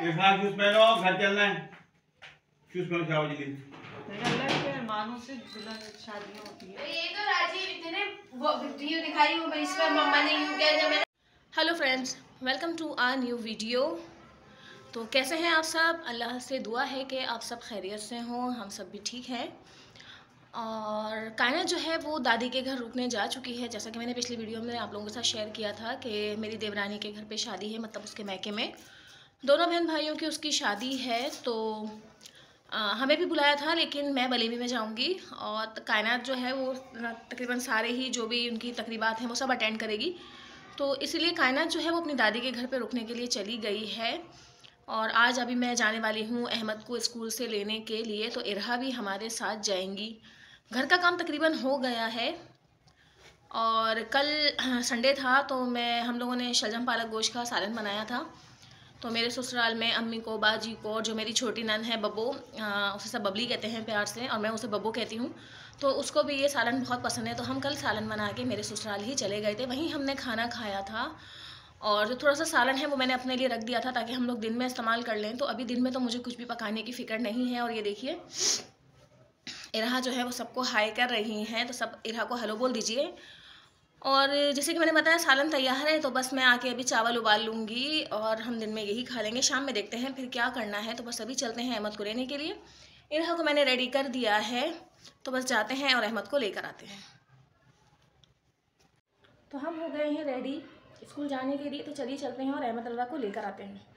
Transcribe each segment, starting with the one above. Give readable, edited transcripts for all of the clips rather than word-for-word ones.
Irfan shoes पहनो, घर चलना है। शूज पहनो, जाओ जल्दी। मेहमानों से शादियां होती है। ये तो राजीव ने वो वीडियो दिखाई वो इस पर मम्मा ने यूं किया जब मैंने। Hello friends, welcome to our new video. तो कैसे हैं आप सब? अल्लाह से दुआ है कि आप सब खैरियत से हों, हम सब भी ठीक हैं। और कायनात जो है वो दादी के घर रुकने जा चुकी है। जैसा कि मैंने पिछली वीडियो में आप लोगों के साथ शेयर किया था कि मेरी देवरानी के घर पे शादी है, मतलब उसके मैके में दोनों बहन भाइयों की उसकी शादी है। तो हमें भी बुलाया था, लेकिन मैं वलीमे में जाऊंगी और कायनात जो है वो तकरीबन सारे ही जो भी उनकी तकरीबात हैं वो सब अटेंड करेगी। तो इसलिए कायनात जो है वो अपनी दादी के घर पे रुकने के लिए चली गई है। और आज अभी मैं जाने वाली हूँ अहमद को स्कूल से लेने के लिए, तो इरहा भी हमारे साथ जाएंगी। घर का काम तकरीबन हो गया है और कल संडे था तो हम लोगों ने शलजम पालक गोश्त का सालन बनाया था। तो मेरे ससुराल में अम्मी को, बाजी को और जो मेरी छोटी नन है बब्बू, उसे सब बबली कहते हैं प्यार से और मैं उसे बब्बू कहती हूँ, तो उसको भी ये सालन बहुत पसंद है। तो हम कल सालन बना के मेरे ससुराल ही चले गए थे, वहीं हमने खाना खाया था। और जो थोड़ा सा सालन है वो मैंने अपने लिए रख दिया था ताकि हम लोग दिन में इस्तेमाल कर लें। तो अभी दिन में तो मुझे कुछ भी पकाने की फ़िक्र नहीं है। और ये देखिए इरहा जो है वो सबको हाय कर रही हैं, तो सब इरहा को हेलो बोल दीजिए। और जैसे कि मैंने बताया सालन तैयार है, तो बस मैं आके अभी चावल उबाल लूँगी और हम दिन में यही खा लेंगे। शाम में देखते हैं फिर क्या करना है। तो बस अभी चलते हैं अहमद को लेने के लिए। इरहा को मैंने रेडी कर दिया है, तो बस जाते हैं और अहमद को लेकर आते हैं। तो हम हो गए हैं रेडी स्कूल जाने के लिए, तो चलिए चलते हैं और अहमद अल्लाह को लेकर आते हैं।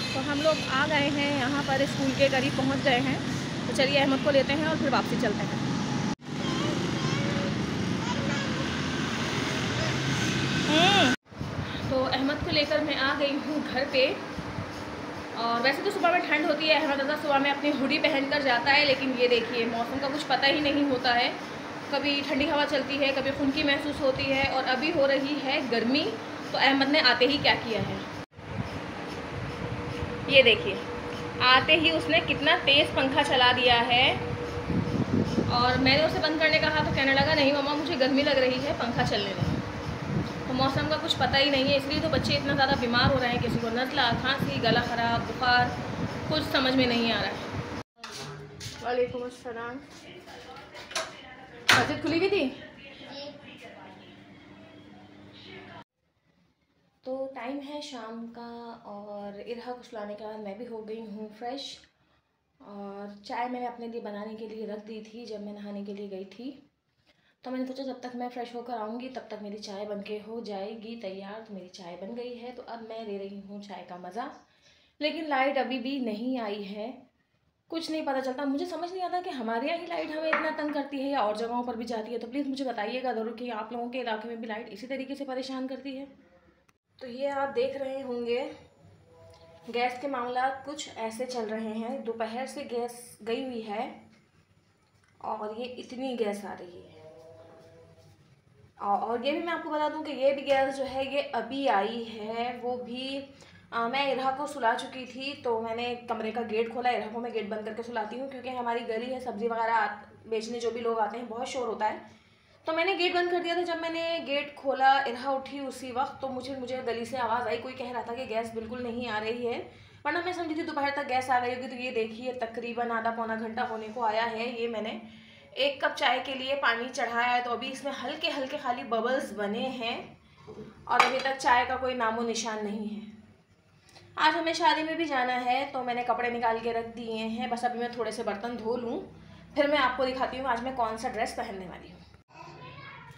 तो हम लोग आ गए हैं यहाँ पर, स्कूल के करीब पहुँच गए हैं। तो चलिए अहमद को लेते हैं और फिर वापसी चलते हैं। तो अहमद को लेकर मैं आ गई हूँ घर पे। और वैसे तो सुबह में ठंड होती है, अहमद दादा सुबह में अपनी हुडी पहन कर जाता है, लेकिन ये देखिए मौसम का कुछ पता ही नहीं होता है। कभी ठंडी हवा चलती है, कभी खुनकी महसूस होती है और अभी हो रही है गर्मी। तो अहमद ने आते ही क्या किया है, ये देखिए आते ही उसने कितना तेज़ पंखा चला दिया है। और मैंने उसे बंद करने कहा तो कहने लगा नहीं मम्मा मुझे गर्मी लग रही है, पंखा चलने दो। तो मौसम का कुछ पता ही नहीं है, इसलिए तो बच्चे इतना ज़्यादा बीमार हो रहे हैं। किसी को नज़ला, खांसी, गला ख़राब, बुखार, कुछ समझ में नहीं आ रहा है। वालेकुम अस्सलाम। मस्जिद खुली हुई थी? तो टाइम है शाम का और इरहा को सुलाने के बाद मैं भी हो गई हूँ फ्रेश। और चाय मैंने अपने लिए बनाने के लिए रख दी थी जब मैं नहाने के लिए गई थी। तो मैंने सोचा जब तक मैं फ़्रेश होकर आऊँगी तब तक मेरी चाय बनके हो जाएगी तैयार। तो मेरी चाय बन गई है, तो अब मैं ले रही हूँ चाय का मज़ा। लेकिन लाइट अभी भी नहीं आई है, कुछ नहीं पता चलता। मुझे समझ नहीं आता कि हमारे यहाँ ही लाइट हमें इतना तंग करती है या और जगहों पर भी जाती है। तो प्लीज़ मुझे बताइएगा ज़रूर कि आप लोगों के इलाके में भी लाइट इसी तरीके से परेशान करती है। तो ये आप देख रहे होंगे गैस के मामला कुछ ऐसे चल रहे हैं। दोपहर से गैस गई हुई है और ये इतनी गैस आ रही है। और ये भी मैं आपको बता दूं कि ये भी गैस जो है ये अभी आई है। वो भी मैं इरहा को सुला चुकी थी, तो मैंने कमरे का गेट खोला। इरहा को मैं गेट बंद करके सुलाती हूँ क्योंकि हमारी गली है, सब्ज़ी वगैरह बेचने जो भी लोग आते हैं बहुत शोर होता है। तो मैंने गेट बंद कर दिया था। जब मैंने गेट खोला इरहा उठी उसी वक्त, तो मुझे गली से आवाज़ आई, कोई कह रहा था कि गैस बिल्कुल नहीं आ रही है, वरना मैं समझी थी दोपहर तक गैस आ गई होगी। तो ये देखिए तकरीबन आधा पौना घंटा होने को आया है। ये मैंने 1 कप चाय के लिए पानी चढ़ाया है, तो अभी इसमें हल्के हल्के खाली बबल्स बने हैं और अभी तक चाय का कोई नामो निशान नहीं है। आज हमें शादी में भी जाना है, तो मैंने कपड़े निकाल के रख दिए हैं। बस अभी मैं थोड़े से बर्तन धो लूँ, फिर मैं आपको दिखाती हूँ आज मैं कौन सा ड्रेस पहनने वाली हूँ।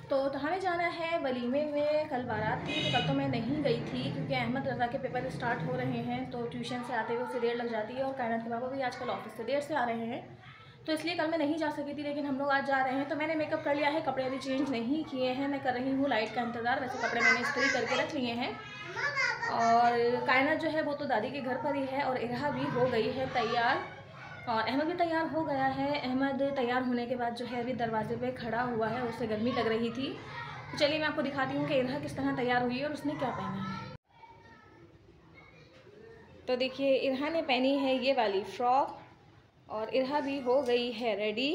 तो हमें जाना है वलीमे में। कल बारात थी, तो कल तो मैं नहीं गई थी क्योंकि अहमद रज़ा के पेपर स्टार्ट हो रहे हैं, तो ट्यूशन से आते हुए उसे देर लग जाती है। और कायनात के पापा भी आजकल ऑफिस से देर से आ रहे हैं, तो इसलिए कल मैं नहीं जा सकी थी। लेकिन हम लोग आज जा रहे हैं, तो मैंने मेकअप कर लिया है, कपड़े अभी चेंज नहीं किए हैं। मैं कर रही हूँ लाइट का इंतज़ार। वैसे कपड़े मैंने इस्त्री करके रख लिए हैं। और कायनात जो है वो तो दादी के घर पर ही है और इरहा भी हो गई है तैयार। और अहमद भी तैयार हो गया है। अहमद तैयार होने के बाद जो है अभी दरवाजे पे खड़ा हुआ है, उसे गर्मी लग रही थी। तो चलिए मैं आपको दिखाती हूँ कि इरहा किस तरह तैयार हुई है और उसने क्या पहना है। तो देखिए इरहा ने पहनी है ये वाली फ़्रॉक और इरहा भी हो गई है रेडी।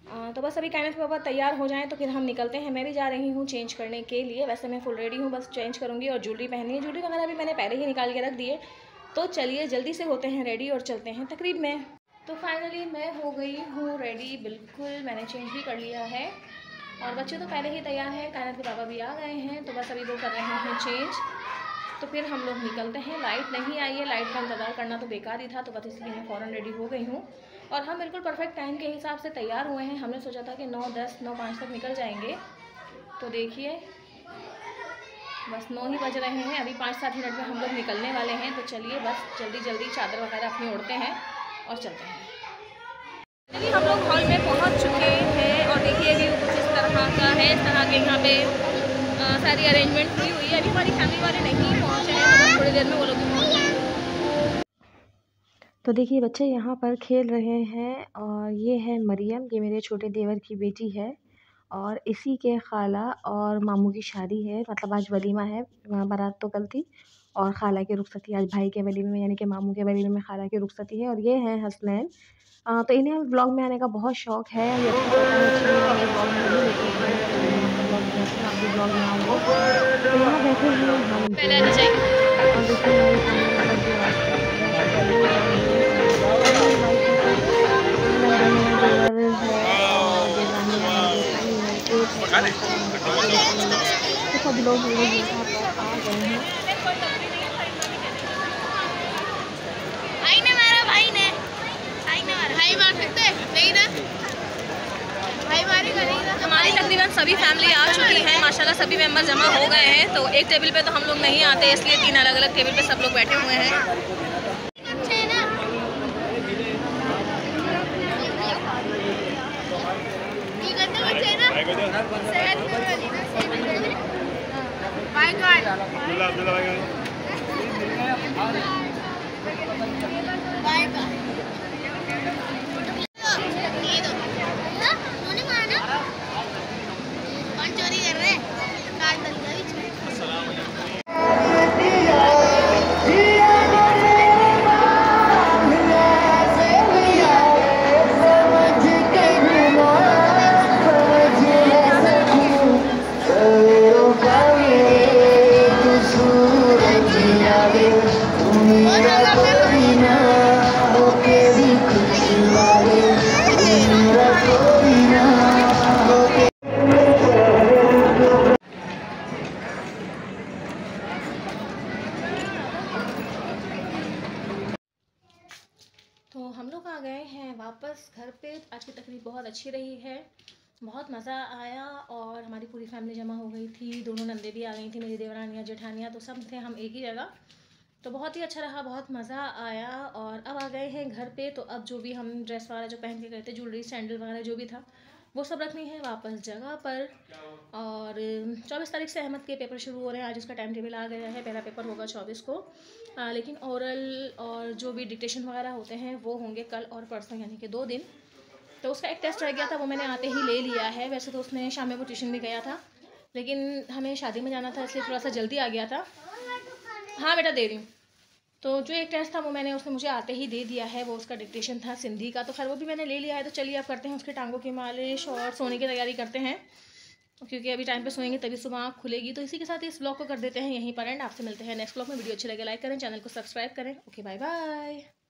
तो बस अभी कायनात पापा तैयार हो जाएं तो फिर हम निकलते हैं। मैं भी जा रही हूँ चेंज करने के लिए। वैसे मैं फुल रेडी हूँ, बस चेंज करूँगी और ज्वेलरी पहननी है। ज्वेलरी वगैरह भी मैंने पहले ही निकाल के रख दी है। तो चलिए जल्दी से होते हैं रेडी और चलते हैं तकरीब में। तो फाइनली मैं हो गई हूँ रेडी, बिल्कुल मैंने चेंज भी कर लिया है और बच्चे तो पहले ही तैयार हैं। कायनात के पापा भी आ गए हैं, तो बस अभी वो कर रहे हैं चेंज। तो फिर हम लोग निकलते हैं। लाइट नहीं आई है, लाइट का इंतज़ार करना तो बेकार ही था, तो बस इसलिए मैं फ़ौरन रेडी हो गई हूँ। और हम बिल्कुल परफेक्ट टाइम के हिसाब से तैयार हुए हैं। हमने सोचा था कि 9:10 9:05 तक निकल जाएंगे। तो देखिए बस 9 ही बज रहे हैं, अभी 5-7 मिनट में हम लोग निकलने वाले हैं। तो चलिए बस जल्दी जल्दी चादर वगैरह अपनी ओढ़ते हैं और चलते हैं। चलिए हम लोग हॉल में पहुँच चुके हैं और देखिए व्यू कुछ इस तरह का है। इस तरह के यहाँ पे सारी अरेंजमेंट हुई हुई है। अभी हमारी फैमिली वाले नहीं पहुँचे हैं, तो बस थोड़ी देर में वो लोग भी पहुँच जाएंगे। तो देखिए बच्चे यहाँ पर खेल रहे हैं और ये है मरियम, ये मेरे छोटे देवर की बेटी है और इसी के खाला और मामू की शादी है। मतलब आज वलीमा है, बारात तो कल थी और खाला की रुखसती आज भाई के वलीमे में, यानी कि मामू के वलीमे में खाला की रुखसती है। और ये है हसनैन। तो इन्हें व्लॉग में आने का बहुत शौक़ है। ये अच्छा करता है, अच्छी ये व्लॉग में नहीं लेते हैं, आप भी व्लॉग में आओगे। तो यहाँ बैठे हैं हम पहले आना चाहिए। और देखिए हमारी फैमिली वाला जो सब लोग यहाँ पर आ गए हैं। हमारी तकरीबन सभी फैमिली आ चुकी है माशाल्लाह, सभी मेंबर जमा हो गए हैं। तो एक टेबल पे तो हम लोग नहीं आते, इसलिए 3 अलग अलग टेबल पे सब लोग बैठे हुए हैं। तो हम लोग आ गए हैं वापस घर पे। आज की तकरीब बहुत अच्छी रही है, बहुत मज़ा आया और हमारी पूरी फैमिली जमा हो गई थी। दोनों नंदे भी आ गई थी, मेरी देवरानियाँ जेठानियाँ, तो सब थे हम एक ही जगह। तो बहुत ही अच्छा रहा, बहुत मज़ा आया। और अब आ गए हैं घर पे। तो अब जो भी हम ड्रेस वगैरह जो पहन के गए थे, ज्वेलरी सैंडल वगैरह जो भी था, वो सब रखनी है वापस जगह पर। और 24 तारीख से अहमद के पेपर शुरू हो रहे हैं। आज उसका टाइम टेबल आ गया है, पहला पेपर होगा 24 को। लेकिन ओरल और जो भी डिक्टेशन वगैरह होते हैं वो होंगे कल और परसों, यानी कि 2 दिन। तो उसका एक टेस्ट रह गया था, वो मैंने आते ही ले लिया है। वैसे तो उसने शाम में वो ट्यूशन भी गया था, लेकिन हमें शादी में जाना था इसलिए थोड़ा सा जल्दी आ गया था। हाँ बेटा दे रही हूँ। तो जो एक टेस्ट था वो मैंने उसने मुझे आते ही दे दिया है, वो उसका डिक्टेशन था सिंधी का। तो खैर वो भी मैंने ले लिया है। तो चलिए अब करते हैं उसके टांगों की मालिश और सोने की तैयारी करते हैं, क्योंकि अभी टाइम पे सोएंगे तभी सुबह आँख खुलेगी। तो इसी के साथ इस ब्लॉग को कर देते हैं यहीं पर एंड। आपसे मिलते हैं नेक्स्ट ब्लॉग में। वीडियो अच्छी लगे लाइक करें, चैनल को सब्सक्राइब करें। Okay bye bye.